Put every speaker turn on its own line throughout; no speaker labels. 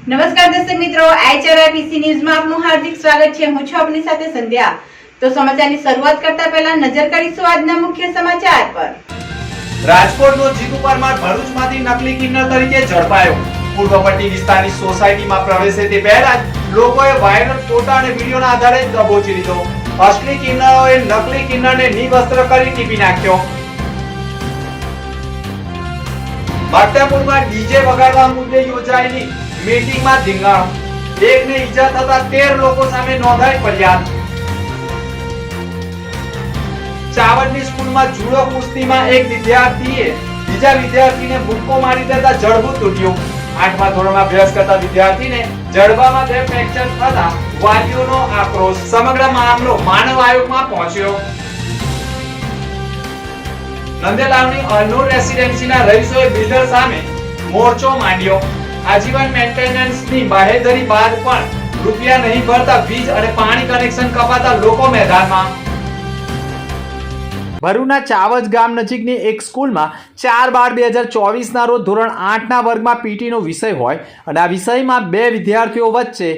નમસ્કાર દર્શક મિત્રો, HRIPC ન્યૂઝમાં આપનું હાર્દિક સ્વાગત છે। હું છું આપની સાથે સંધ્યા। તો સમાચારની શરૂઆત કરતા પહેલા નજર કરીશું આજના મુખ્ય સમાચાર પર।
રાજકોટનો જીતુ પરમાર ભરૂચમાંથી નકલી કિન્નર તરીકે ઝડપાયો। પૂર્વપટ્ટી વિસ્તારની સોસાયટીમાં પ્રવેશે તે પહેલા જ લોકોએ વાયરલ ફોટા અને વિડીયોના આધારે દબોચી લીધો। અસલી કિન્નરોએ નકલી કિન્નરને નિવસ્ત્ર કરી ટીપી નાખ્યો। માતાપુરમાં ડીજે વગાડવા મુદ્દે યોજાયેલી મીટિંગમાં ધીંગાણું। એકને ઈજા થતા 13 લોકો સામે નોંધાઈ ફરિયાદ। ચાવડની સ્કૂલમાં જુડો કુસ્તીમાં એક વિદ્યાર્થીએ બીજા વિદ્યાર્થીને મુક્કો મારી દેતા જડબું તૂટ્યું। 8મા ધોરણમાં અભ્યાસ કરતા વિદ્યાર્થીને જડબામાં 2 ફ્રેક્ચર થતા વાલીઓનો આક્રોશ। સમગ્ર મામલો માનવ આયોગમાં પહોંચ્યો। નંદેલાવની અનૂર રેસિડેન્સીના રહીશોએ બિલ્ડર સામે મોરચો માંડ્યો। આજીવન મેન્ટેનન્સની બાહેધરી બાદ પણ રૂપિયા નહીં ભરતા વીજ અને પાણી કનેક્શન કપાતા લોકો મેદાનમાં। ભરૂચના ચાવજ ગામ નજીકની એક સ્કૂલમાં 4/12/2024ના રોજ ધોરણ 8ના વર્ગમાં પીટીનો વિષય હોય અને આ વિષયમાં 2 વિદ્યાર્થીઓ વચ્ચે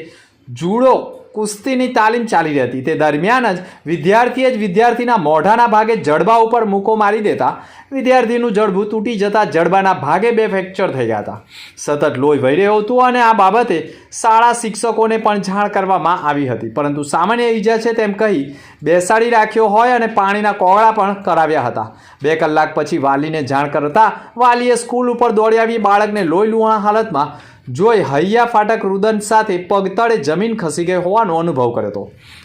જુડો કુસ્તીની તાલીમ ચાલી રહી હતી। તે દરમિયાન જ વિદ્યાર્થીના મોઢાના ભાગે જડબા ઉપર મૂકો મારી દેતા વિદ્યાર્થીનું જડબું તૂટી જતા જડબાના ભાગે 2 ફ્રેક્ચર થઈ ગયા હતા। સતત લોહી વહી રહ્યું હતું અને આ બાબતે શાળા શિક્ષકોને પણ જાણ કરવામાં આવી હતી, પરંતુ સામાન્ય ઈજા છે તેમ કહી બેસાડી રાખ્યો હોય અને પાણીના કોગળા પણ કરાવ્યા હતા। 2 કલાક પછી વાલીને જાણ કરતા વાલીએ સ્કૂલ ઉપર દોડી આવી બાળકને લોહી લુહાણ હાલતમાં જોઈ હૈયા ફાટક રુદન સાથે પગતળે જમીન ખસી ગઈ હોવાનો અનુભવ કર્યો હતો।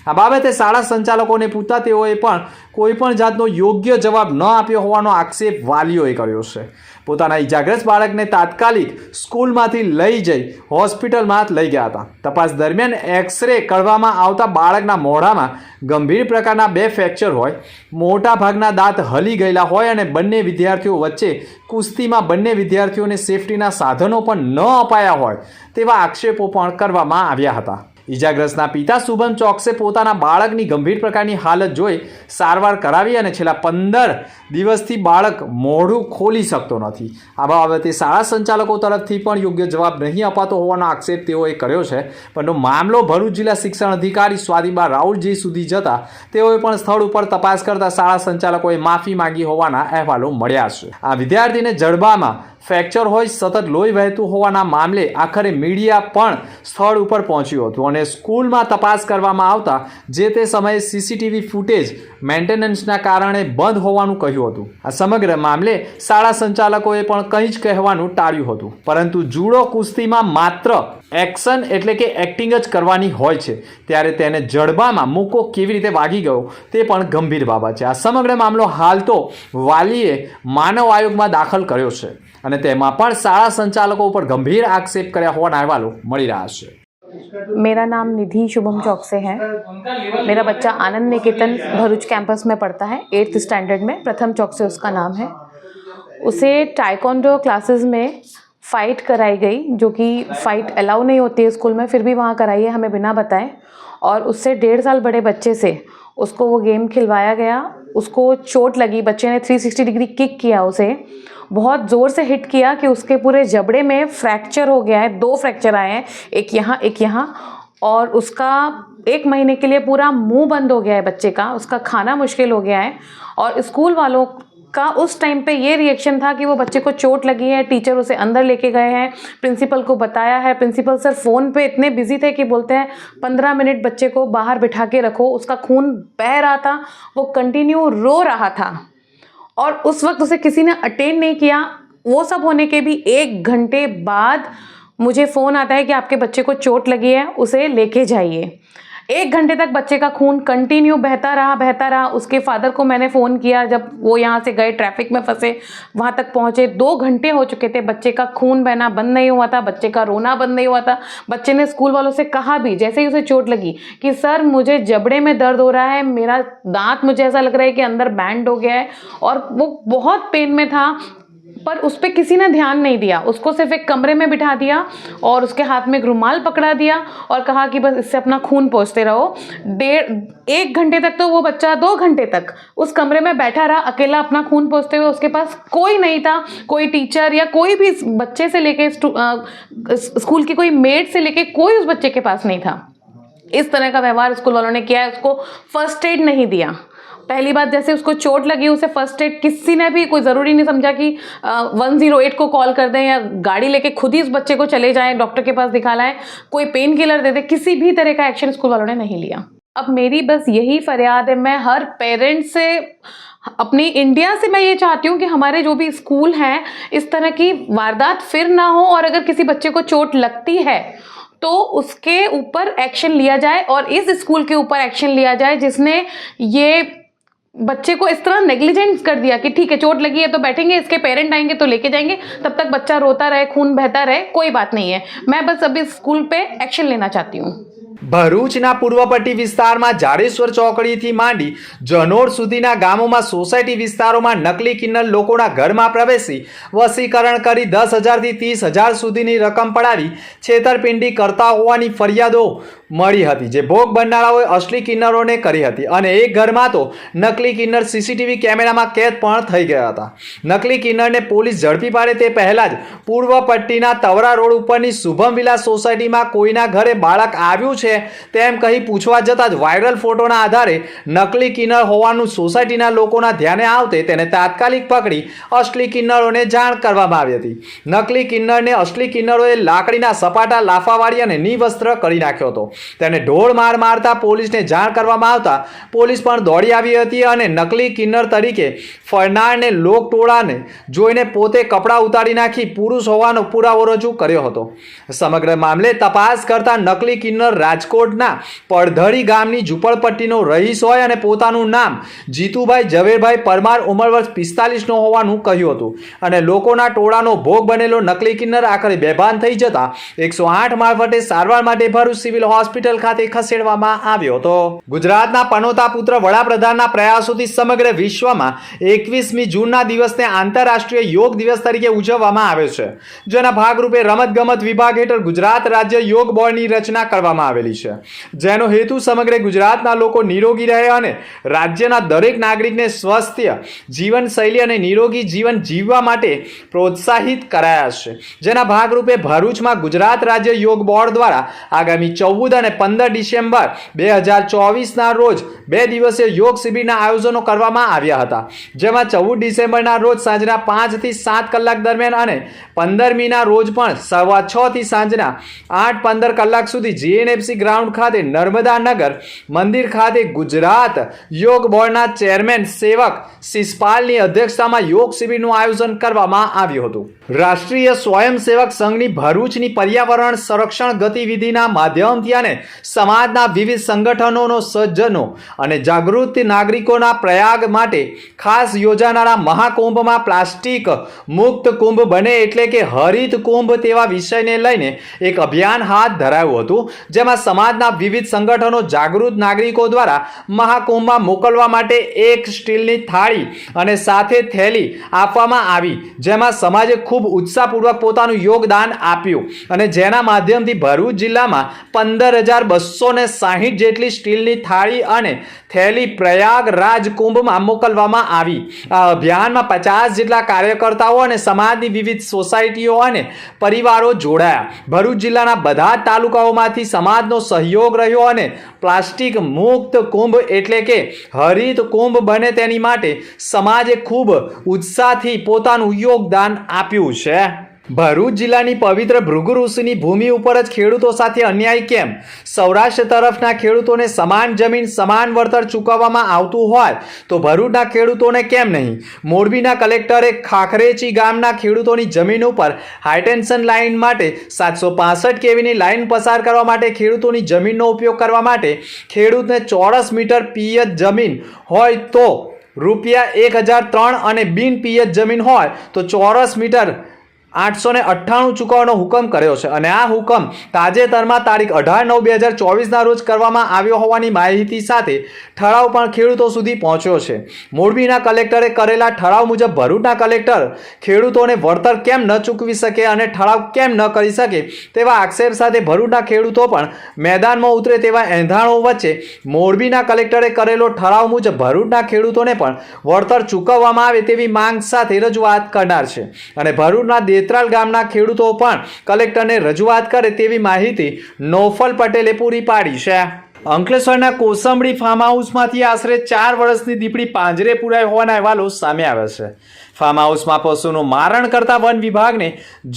આ બાબતે શાળા સંચાલકોને પૂછતા તેઓએ પણ કોઈ પણ જાતનો યોગ્ય જવાબ ન આપ્યો હોવાનો આક્ષેપ વાલીઓએ કર્યો છે। પોતાના ઈજાગ્રસ્ત બાળકને તાત્કાલિક સ્કૂલમાંથી લઈ જઈ હોસ્પિટલમાં લઈ ગયા હતા। તપાસ દરમિયાન એક્સરે કરવામાં આવતા બાળકના મોઢામાં ગંભીર પ્રકારના 2 ફ્રેક્ચર હોય, મોટા ભાગના દાંત હલી ગયેલા હોય અને બંને વિદ્યાર્થીઓ વચ્ચે કુસ્તીમાં બંને વિદ્યાર્થીઓને સેફટીના સાધનો પણ ન અપાયા હોય તેવા આક્ષેપો પણ કરવામાં આવ્યા હતા। ઈજાગ્રસ્તના પિતા શુભમ ચોકસે પોતાના બાળકની ગંભીર પ્રકારની હાલત જોઈ સારવાર કરાવી અને છેલ્લા 15 દિવસથી બાળક મોઢું ખોલી શકતો નથી। આ બાબતે શાળા સંચાલકો તરફથી પણ યોગ્ય જવાબ નહીં અપાતો હોવાનો આક્ષેપ તેઓએ કર્યો છે, પરંતુ મામલો ભરૂચ જિલ્લા શિક્ષણ અધિકારી સ્વાતિબા રાઉલજી સુધી જતા તેઓએ પણ સ્થળ ઉપર તપાસ કરતા શાળા સંચાલકોએ માફી માંગી હોવાના અહેવાલો મળ્યા છે। આ વિદ્યાર્થીને જડબામાં ફ્રેક્ચર હોય, સતત લોહી વહેતું હોવાના મામલે આખરે મીડિયા પણ સ્થળ ઉપર પહોંચ્યું હતું અને સ્કૂલમાં તપાસ કરવામાં આવતા જે તે સમયે સીસીટીવી ફૂટેજ મેન્ટેનન્સના કારણે બંધ હોવાનું કહ્યું હતું। આ સમગ્ર મામલે શાળા સંચાલકોએ પણ કંઈ જ કહેવાનું ટાળ્યું હતું, પરંતુ જુડો કુસ્તીમાં માત્ર એક્શન એટલે કે એક્ટિંગ જ કરવાની હોય છે, ત્યારે તેને જડબામાં મૂકો કેવી રીતે વાગી ગયો તે પણ ગંભીર બાબત છે। આ સમગ્ર મામલો હાલ તો વાલીએ માનવ આયોગમાં દાખલ કર્યો છે અને તેમાં પણ શાળા સંચાલકો ઉપર गंभीर आक्षेप કર્યા હોવાના અહેવાલો મળી રહ્યા છે।
मेरा नाम निधि शुभम चौकसे है। मेरा बच्चा आनंद निकेतन भरूच कैंपस में पढ़ता है, 8th स्टैंडर्ड में। प्रथम चौकसे उसका नाम है। उसे टाइकोंडो क्लासेस में फ़ाइट कराई गई, जो कि फ़ाइट अलाउ नहीं होती है स्कूल में, फिर भी वहाँ कराई है हमें बिना बताए। और उससे 1.5 साल बड़े बच्चे से उसको वो गेम खिलवाया गया। उसको चोट लगी, बच्चे ने 360 डिग्री किक किया, उसे बहुत ज़ोर से हिट किया कि उसके पूरे जबड़े में फ्रैक्चर हो गया है। 2 फ्रैक्चर आए हैं, एक यहाँ। और उसका 1 महीने के लिए पूरा मुंह बंद हो गया है बच्चे का, उसका खाना मुश्किल हो गया है। और स्कूल वालों का उस टाइम पे ये रिएक्शन था कि वो बच्चे को चोट लगी है, टीचर उसे अंदर लेके गए हैं, प्रिंसिपल को बताया है। प्रिंसिपल सर फ़ोन पे इतने बिजी थे कि बोलते हैं 15 मिनट बच्चे को बाहर बिठा के रखो। उसका खून बह रहा था, वो कंटिन्यू रो रहा था और उस वक्त उसे किसी ने अटेंड नहीं किया। वो सब होने के भी 1 घंटे बाद मुझे फ़ोन आता है कि आपके बच्चे को चोट लगी है, उसे लेके जाइए। 1 घंटे तक बच्चे का खून कंटिन्यू बहता रहा। उसके फादर को मैंने फ़ोन किया, जब वो यहाँ से गए, ट्रैफिक में फंसे, वहाँ तक पहुँचे। 2 घंटे हो चुके थे, बच्चे का खून बहना बंद नहीं हुआ था, बच्चे का रोना बंद नहीं हुआ था। बच्चे ने स्कूल वालों से कहा भी, जैसे ही उसे चोट लगी, कि सर मुझे जबड़े में दर्द हो रहा है, मेरा दांत मुझे ऐसा लग रहा है कि अंदर बैंड हो गया है। और वो बहुत पेन में था। पर उस पर किसी ने ध्यान नहीं दिया। उसको सिर्फ एक कमरे में बिठा दिया और उसके हाथ में एक रुमाल पकड़ा दिया और कहा कि बस इससे अपना खून पोंछते रहो। 1 घंटे तक तो वो बच्चा 2 घंटे तक उस कमरे में बैठा रहा अकेला अपना खून पोंछते हुए। उसके पास कोई नहीं था, कोई टीचर या कोई भी बच्चे से लेके स्कूल की कोई मेड से लेके कोई उस बच्चे के पास नहीं था। इस तरह का व्यवहार स्कूल वालों ने किया है। उसको फर्स्ट एड नहीं दिया। पहली बात, जैसे उसको चोट लगी उसे फर्स्ट एड किसी ने भी, कोई ज़रूरी नहीं समझा कि 108 को कॉल कर दें या गाड़ी लेके खुद ही उस बच्चे को चले जाएं, डॉक्टर के पास दिखा लाएं, कोई पेन किलर दे दे, किसी भी तरह का एक्शन स्कूल वालों ने नहीं लिया। अब मेरी बस यही फरियाद है, मैं हर पेरेंट से, अपनी इंडिया से मैं ये चाहती हूँ कि हमारे जो भी स्कूल हैं इस तरह की वारदात फिर ना हो, और अगर किसी बच्चे को चोट लगती है तो उसके ऊपर एक्शन लिया जाए और इस स्कूल के ऊपर एक्शन लिया जाए जिसने ये बच्चे को इस तरह नेग्लिजेंस कर दिया कि ठीक है चोट लगी है तो बैठेंगे, इसके पेरेंट आएंगे तो लेके जाएंगे, तब तक बच्चा रोता रहे, खून बहता रहे, कोई बात नहीं है। मैं बस अभी स्कूल पे एक्शन लेना चाहती हूँ।
ભરૂચના પૂર્વ પટ્ટી વિસ્તારમાં જાડેશ્વર ચોકડીથી માંડી જનોર સુધીના ગામોમાં સોસાયટી વિસ્તારોમાં નકલી કિન્નર લોકોના ઘરમાં પ્રવેશી વસીકરણ કરી 10,000થી 30,000 સુધીની રકમ પડાવી છેતરપિંડી કરતા હોવાની ફરિયાદો મળી હતી, જે ભોગ બનનારાઓએ અસલી કિન્નરોને કરી હતી અને એક ઘરમાં તો નકલી કિન્નર સીસીટીવી કેમેરામાં કેદ પણ થઈ ગયા હતા। નકલી કિન્નરને પોલીસ ઝડપી પાડે તે પહેલા જ પૂર્વ પટ્ટીના તવરા રોડ ઉપરની શુભમ વિલાસ સોસાયટીમાં કોઈના ઘરે બાળક આવ્યું છે તેમ કહી પૂછવા જતાં જ વાયરલ ફોટોના આધારે નકલી કિન્નર હોવાનું સોસાયટીના લોકોના ધ્યાને આવતે તેને તાત્કાલિક પકડી અસલી કિન્નરોને જાણ કરવામાં આવી હતી। નકલી કિન્નરને અસલી કિન્નરોએ લાકડીના સપાટા લાફા વાળી અને નિવસ્ત્ર કરી નાખ્યો હતો। તેને ઢોળ માર મારતા પોલીસને જાણ કરવામાં આવતા પોલીસ પણ દોડી આવી હતી અને નકલી કિન્નર તરીકે ફરનારને લોકટોળાને જોઈને પોતે કપડાં ઉતારી નાખી પુરુષ હોવાનો પુરાવો રજૂ કર્યો હતો। સમગ્ર મામલે તપાસ કરતા નકલી કિન્નર રાજકોટના પડધરી ગામની ઝૂંપડપટ્ટીનો રહીશ હોય અને પોતાનું નામ જીતુભાઈ ઝવેરભાઈ પરમાર ઉંમર વર્ષ 45નો હોવાનું કહ્યું હતું અને લોકોના ટોળાનો ભોગ બનેલો નકલી કિન્નર આખરે બેભાન થઈ જતા 108 મારફતે સારવાર માટે ભરૂચ સિવિલ હોસ્પિટલ ખાતે ખસેડવામાં આવ્યો હતો। ગુજરાતના પનોતા પુત્ર વડાપ્રધાનના પ્રયાસોથી સમગ્ર વિશ્વમાં 21મી જૂનના દિવસને આંતરરાષ્ટ્રીય યોગ દિવસ તરીકે ઉજવવામાં આવે છે, જેના ભાગરૂપે રમતગમત વિભાગ હેઠળ ગુજરાત રાજ્ય યોગ બોર્ડની રચના કરવામાં આવેલી છે, જેનો હેતુ સમગ્ર ગુજરાતના લોકો નિરોગી રહે અને રાજ્યના દરેક નાગરિકને સ્વસ્થ જીવનશૈલી અને નિરોગી જીવન જીવવા માટે પ્રોત્સાહિત કરાયા છે। જેના ભાગરૂપે ભરૂચમાં ગુજરાત રાજ્ય યોગ બોર્ડ દ્વારા આગામી 14 અને 15 ડિસેમ્બર 2024ના રોજ 2 દિવસીય યોગ શિબિરના આયોજનો કરવામાં આવ્યા હતા, જેમાં 14 ડિસેમ્બરના રોજ સાંજના 5 થી 7 કલાક દરમિયાન અને 15મીના રોજ પણ 6:15 થી સાંજના 8:15 કલાક સુધી જીએનએફસી ગ્રાઉન્ડ ખાતે નર્મદા નગર મંદિર ખાતે ગુજરાત યોગ બોર્ડના ચેરમેન સેવક શિષપાલની અધ્યક્ષતામાં યોગ શિબિરનું આયોજન કરવામાં આવ્યું હતું। રાષ્ટ્રીય સ્વયંસેવક સંઘની ભરૂચની પર્યાવરણ સંરક્ષણ ગતિવિધિના માધ્યમથી અને સમાજના વિવિધ સંગઠનોનો સજ્જનો અને જાગૃત નાગરિકોના પ્રયાગ માટે ખાસ યોજાનારા મહાકુંભમાં પ્લાસ્ટિક મુક્ત કુંભ બને એટલે કે હરિત કુંભ તેવા વિષયને લઈને એક અભિયાન હાથ ધરાયું હતું, જેમાં સમાજના વિવિધ સંગઠનો જાગૃત નાગરિકો દ્વારા મહાકુંભમાં મોકલવા માટે એક સ્ટીલની થાળી અને સાથે થેલી આપવામાં આવી, જેમાં સમાજે ખૂબ ઉત્સાહપૂર્વક પોતાનું યોગદાન આપ્યું અને જેના માધ્યમથી ભરૂચ જિલ્લામાં 15,260 જેટલી સ્ટીલની થાળી અને થેલી પ્રયાગરાજ કુંભમાં મોકલવામાં આવી। આ અભિયાનમાં 50 જેટલા કાર્યકર્તાઓ અને સમાજની વિવિધ સોસાયટીઓ અને પરિવારો જોડાયા। ભરૂચ જિલ્લાના બધા જ તાલુકાઓમાંથી સમાજનો સહયોગ રહ્યો અને પ્લાસ્ટિક મુક્ત કુંભ એટલે કે હરિત કુંભ બને તેની માટે સમાજે ખૂબ ઉત્સાહથી પોતાનું યોગદાન આપ્યું છે। ભરૂચ જિલ્લાની પવિત્ર ભૃગુ ઋષિની ભૂમિ ઉપર જ ખેડૂતો સાથે અન્યાય કેમ? સૌરાષ્ટ્ર તરફના ખેડૂતોને સમાન જમીન સમાન વળતર ચૂકવવામાં આવતું હોય તો ભરૂચના ખેડૂતોને કેમ નહીં? મોરબીના કલેક્ટરે ખાખરેચી ગામના ખેડૂતોની જમીન ઉપર હાઈટેન્શન લાઇન માટે 765 કેવીની લાઇન પસાર કરવા માટે ખેડૂતોની જમીનનો ઉપયોગ કરવા માટે ખેડૂતને ચોરસ મીટર પિયત જમીન હોય તો ₹1,003 અને બિન પિયત જમીન હોય તો ચોરસ મીટર 898 ચૂકવવાનો હુકમ કર્યો છે અને આ હુકમ તાજેતરમાં તારીખ 18/9/2024ના રોજ કરવામાં આવ્યો હોવાની માહિતી સાથે ઠરાવ પણ ખેડૂતો સુધી પહોંચ્યો છે. મોરબીના કલેક્ટરે કરેલા ઠરાવ મુજબ ભરૂચના કલેક્ટર ખેડૂતોને વળતર કેમ ન ચૂકવી શકે અને ઠરાવ કેમ ન કરી શકે તેવા આક્ષેપ સાથે ભરૂચના ખેડૂતો પણ મેદાનમાં ઉતરે તેવા એંધાણો વચ્ચે મોરબીના કલેક્ટરે કરેલો ઠરાવ મુજબ ભરૂચના ખેડૂતોને પણ વળતર ચૂકવવામાં આવે તેવી માંગ સાથે રજૂઆત કરનાર છે અને ભરૂચના દેત્રાલ ગામના ખેડૂતો પણ કલેક્ટરને રજૂઆત કરે તેવી માહિતી નોફલ પટેલે પૂરી પાડી છે. અંકલેશ્વરના કોસંબડી ફાર્મ હાઉસમાંથી આશરે 4 વર્ષની દીપડી પાંજરે પુરાઈ હોવાના અહેવાલો સામે આવ્યા છે. ફાર્મ હાઉસમાં પશુનું મારણ કરતા વન વિભાગને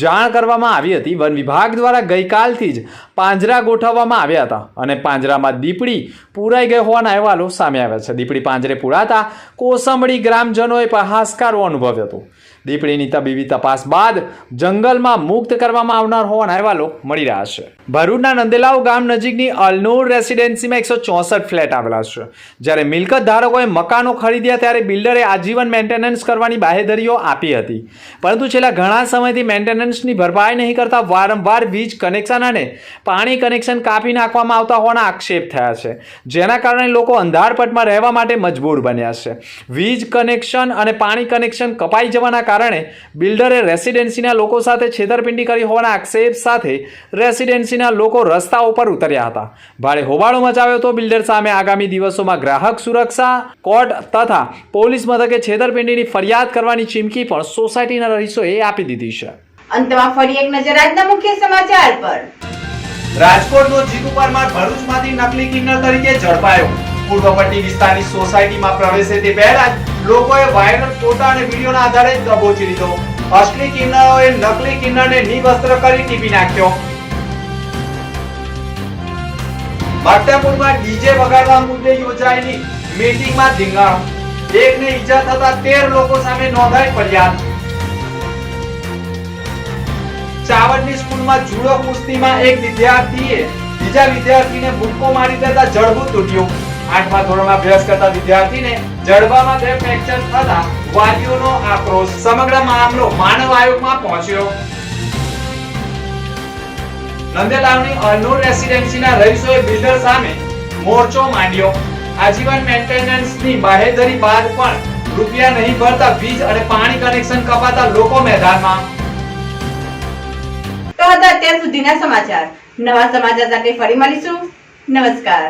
જાણ કરવામાં આવી હતી. વન વિભાગ દ્વારા ગઈકાલથી જ પાંજરા ગોઠવવામાં આવ્યા હતા અને પાંજરામાં દીપડી પુરાઈ ગઈ હોવાના અહેવાલો સામે આવ્યા છે. દીપડી પાંજરે પુરાતા કોસંબડી ગ્રામજનોએ હાહાકારો અનુભવ્યો હતો. દીપડીની તબીબી તપાસ બાદ જંગલમાં મુક્ત કરવામાં આવનાર હોવાના અહેવાલો મળી રહ્યા છે. ભરૂચના નંદેલાવ ગામ નજીકની અલનૂર રેસિડેન્સીમાં 164 ફ્લેટ આવેલા છે. જ્યારે મિલકત ધારકોએ મકાનો ખરીદ્યા ત્યારે બિલ્ડરે આજીવન મેન્ટેનન્સ કરવાની બાહેધરીઓ આપી હતી, પરંતુ છેલ્લા ઘણા સમયથી મેન્ટેનન્સની ભરપાઈ નહીં કરતા વારંવાર વીજ કનેક્શન અને પાણી કનેક્શન કાપી નાખવામાં આવતા હોવાના આક્ષેપ થયા છે, જેના કારણે લોકો અંધારપટમાં રહેવા માટે મજબૂર બન્યા છે. વીજ કનેક્શન અને પાણી કનેક્શન કપાઈ જવાના કારણે બિલ્ડરે રેસિડેન્સીના લોકો સાથે છેતરપિંડી કરી હોવાના આક્ષેપ સાથે રેસિડેન્સીના લોકો રસ્તા ઉપર ઉતર્યા હતા. ભારે હોબાળો મચાવ્યો હતો. બિલ્ડર સામે આગામી દિવસોમાં ગ્રાહક સુરક્ષા કોર્ટ તથા પોલીસ મથકે છેતરપિંડીની ફરિયાદ કરવાની ચીમકી પણ સોસાયટીના રહીશોએ આપી દીધી છે.
અંતમાં ફરી એક નજર આજના મુખ્ય સમાચાર પર.
રાજકોટનો જીતુ પરમાર ભરૂચમાંથી નકલી કિન્નર તરીકે ઝડપાયો. પૂર્વપટ્ટી વિસ્તારની સોસાયટીમાં પ્રવેશે તે પહેલા જ લોકોએ વાયરલ ફોટા અને વિડીયોના આધારે દબોચી લીધો. અસલી કિન્નરોએ નકલી કિન્નરને નિવસ્ત્ર કરી ટીપી નાખ્યો. માતાપુરમાં ડીજે વગાડવા મુદ્દે યોજાયેલી મીટિંગમાં ધીંગાણો. એકને ઈજા થતા 13 લોકો સામે નોંધાઈ ફરિયાદ. ચાવડની સ્કૂલમાં જુડો કુસ્તીમાં એક વિદ્યાર્થીએ બીજા વિદ્યાર્થીને મુક્કો મારી દેતા જડબું તૂટ્યું. 8મા ધોરણમાં અભ્યાસ કરતા વિદ્યાર્થીને જડબામાં 2 ફ્રેક્ચર થતા વાલીઓનો આક્રોશ. સમગ્ર મામલો માનવ આયોગમાં પહોંચ્યો. નંદેલાવની અલનૂર રેસિડેન્સીના રહીશોએ બિલ્ડર સામે મોરચો માંડ્યો. આજીવન મેન્ટેનન્સની બાહેધરી બાદ પણ રૂપિયા નહીં ભરતા વીજ અને પાણી કનેક્શન કપાતા લોકો મેદાનમાં.
તો હતા અત્યાર સુધીના સમાચાર. નવા સમાચાર સાથે ફરી મળીશું. નમસ્કાર.